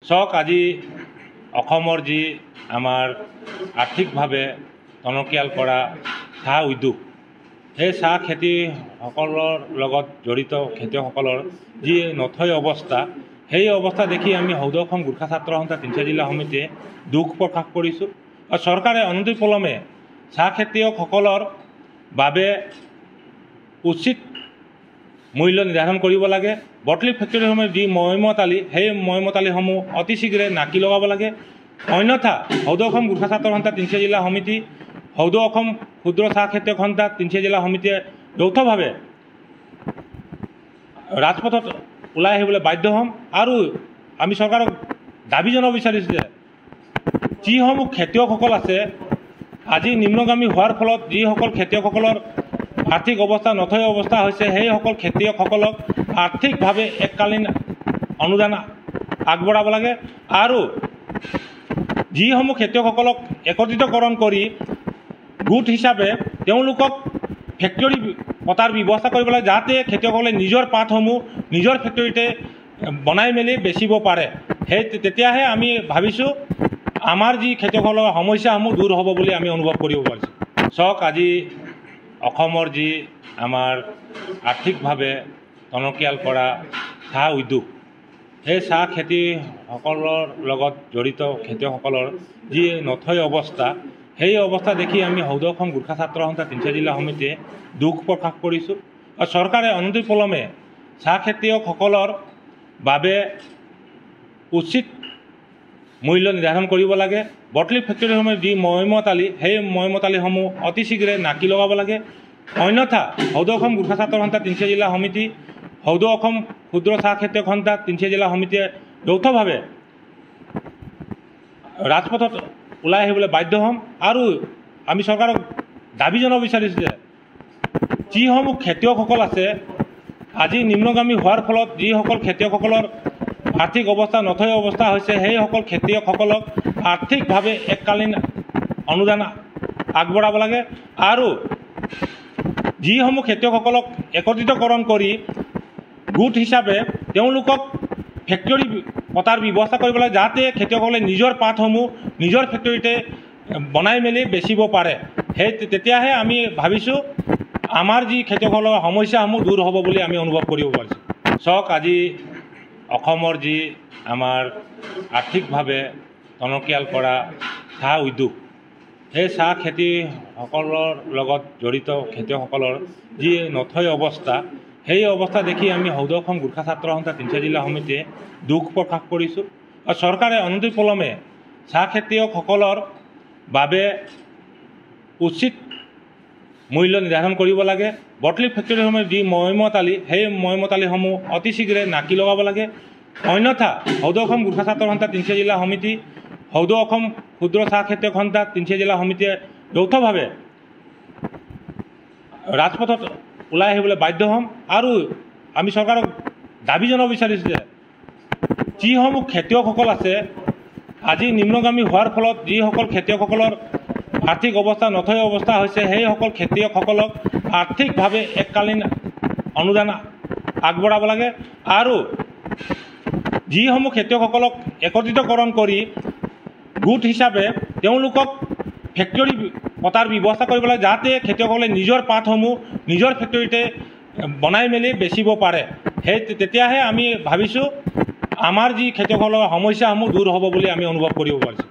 চাওক আজি অসমৰ যি আমাৰ আৰ্থিকভাৱে টনকিয়াল কৰা চাহ উদ্যোগ, সেই চাহ খেতিসকলৰ লগত জড়িত খেতিয়কসকলৰ যি নথৈ অৱস্থা, সেই অৱস্থা দেখি আমি সৌদ অসম গোৰ্খা ছাত্ৰ সন্থা তিনিচুকীয়া জিলা সমিতিয়ে দুখ প্ৰকাশ কৰিছোঁ। আৰু চৰকাৰে অনতিপলমে চাহ খেতিয়কসকলৰ বাবে উচিত মূল্য নিৰ্ধাৰণ কৰিব লাগে। বটলি ফেক্টৰীসমূহে যি ময়মতালি, সেই ময়মতালিসমূহ অতি শীঘ্ৰে নাকি লগাব লাগে। অন্যথা সৌদ অসম গোৰ্খা ছাত্ৰ সন্থা তিনিচুকীয়া জিলা সমিতি, সৌদ অসম ক্ষুদ্ৰ চাহ খেতিয়ক সন্থা তিনিচুকীয়া জিলা সমিতিয়ে যৌথভাৱে ৰাজপথত ওলাই আহিবলৈ বাধ্য হ'ম। আৰু আমি চৰকাৰক দাবী জনাব বিচাৰিছোঁ যে যিসমূহ খেতিয়কসকল আছে, আজি নিম্নগামী হোৱাৰ ফলত যিসকল খেতিয়কসকলৰ আৰ্থিক অৱস্থা নথৈ অৱস্থা হৈছে, সেইসকল খেতিয়কসকলক আৰ্থিকভাৱে এককালীন অনুদান আগবঢ়াব লাগে। আৰু যিসমূহ খেতিয়কসকলক একত্ৰিতকৰণ কৰি গোট হিচাপে তেওঁলোকক ফেক্টৰী পতাৰ ব্যৱস্থা কৰিব লাগে, যাতে খেতিয়কসকলে নিজৰ পাতসমূহ নিজৰ ফেক্টৰীতে বনাই মেলি বেচিব পাৰে। তেতিয়াহে আমি ভাবিছোঁ আমাৰ যি খেতিয়কসকলৰ সমস্যাসমূহ দূৰ হ'ব বুলি আমি অনুভৱ কৰিব পাৰিছোঁ। চাওক আজি অসমৰ যি আমাৰ আৰ্থিকভাৱে টনকিয়াল কৰা চাহ উদ্যোগ, সেই চাহ খেতিসকলৰ লগত জড়িত খেতিয়কসকলৰ যি নথৈ অৱস্থা, সেই অৱস্থা দেখি আমি সৌদ অসম গোৰ্খা ছাত্ৰ সন্থা তিনিচুকীয়া জিলা সমিতিয়ে দুখ প্ৰকাশ কৰিছোঁ। আৰু চৰকাৰে অনতিপলমে চাহ খেতিয়কসকলৰ বাবে উচিত মূল্য নিৰ্ধাৰণ কৰিব লাগে। বটলি ফেক্টৰীসমূহে যি ময়মতালি, সেই ময়মতালিসমূহ অতি শীঘ্ৰে নাকি লগাব লাগে। অন্যথা সৌদ অসম গোৰ্খা ছাত্ৰ সন্থা তিনিচুকীয়া জিলা সমিতি, সৌদ অসম ক্ষুদ্ৰ চাহ খেতিয়ক সন্থা তিনিচুকীয়া জিলা সমিতিয়ে যৌথভাৱে ৰাজপথত ওলাই আহিবলৈ বাধ্য হ'ম। আৰু আমি চৰকাৰক দাবী জনাব বিচাৰিছোঁ যে যিসমূহ খেতিয়কসকল আছে, আজি নিম্নগামী হোৱাৰ ফলত যিসকল খেতিয়কসকলৰ আৰ্থিক অৱস্থা নথৈ অৱস্থা হৈছে, সেইসকল খেতিয়কসকলক আৰ্থিকভাৱে এককালীন অনুদান আগবঢ়াব লাগে। আৰু যিসমূহ খেতিয়কসকলক একত্ৰিতকৰণ কৰি গোট হিচাপে তেওঁলোকক ফেক্টৰী পতাৰ ব্যৱস্থা কৰিব লাগে, যাতে খেতিয়কসকলে নিজৰ পাতসমূহ নিজৰ ফেক্টৰীতে বনাই মেলি বেচিব পাৰে। তেতিয়াহে আমি ভাবিছোঁ আমাৰ যি খেতিয়কসকলৰ সমস্যাসমূহ দূৰ হ'ব বুলি আমি অনুভৱ কৰিব পাৰিছোঁ। চাওক আজি অসমৰ যি আমাৰ আৰ্থিকভাৱে টনকিয়াল কৰা চাহ উদ্যোগ, সেই চাহ খেতিসকলৰ লগত জড়িত খেতিয়কসকলৰ যি নথৈ অৱস্থা, সেই অৱস্থা দেখি আমি সৌদ অসম গোৰ্খা ছাত্ৰ সন্থা তিনিচুকীয়া জিলা সমিতিয়ে দুখ প্ৰকাশ কৰিছোঁ। আৰু চৰকাৰে অনতিপলমে চাহ খেতিয়কসকলৰ বাবে উচিত মূল্য নিৰ্ধাৰণ কৰিব লাগে। বটলি ফেক্টৰীসমূহে যি ময়মতালি, সেই ময়মতালিসমূহ অতি শীঘ্ৰে নাকি লগাব লাগে। অন্যথা সৌদ অসম গোৰ্খা ছাত্ৰ সন্থা তিনিচুকীয়া জিলা সমিতি, সৌদ অসম ক্ষুদ্ৰ চাহ খেতিয়ক সন্থা তিনিচুকীয়া জিলা সমিতিয়ে যৌথভাৱে ৰাজপথত ওলাই আহিবলৈ বাধ্য হ'ম। আৰু আমি চৰকাৰক দাবী জনাব বিচাৰিছোঁ যে যিসমূহ খেতিয়কসকল আছে, আজি নিম্নগামী হোৱাৰ ফলত যিসকল খেতিয়কসকলৰ আৰ্থিক অৱস্থা নথৈ অৱস্থা হৈছে, সেইসকল খেতিয়কসকলক আৰ্থিকভাৱে এককালীন অনুদান আগবঢ়াব লাগে। আৰু যিসমূহ খেতিয়কসকলক একত্ৰিতকৰণ কৰি গোট হিচাপে তেওঁলোকক ফেক্টৰী পতাৰ ব্যৱস্থা কৰিব লাগে, যাতে খেতিয়কসকলে নিজৰ পাতসমূহ নিজৰ ফেক্টৰীতে বনাই মেলি বেচিব পাৰে। তেতিয়াহে আমি ভাবিছোঁ আমাৰ যি খেতিয়কসকলৰ সমস্যাসমূহ দূৰ হ'ব বুলি আমি অনুভৱ কৰিব পাৰিছোঁ।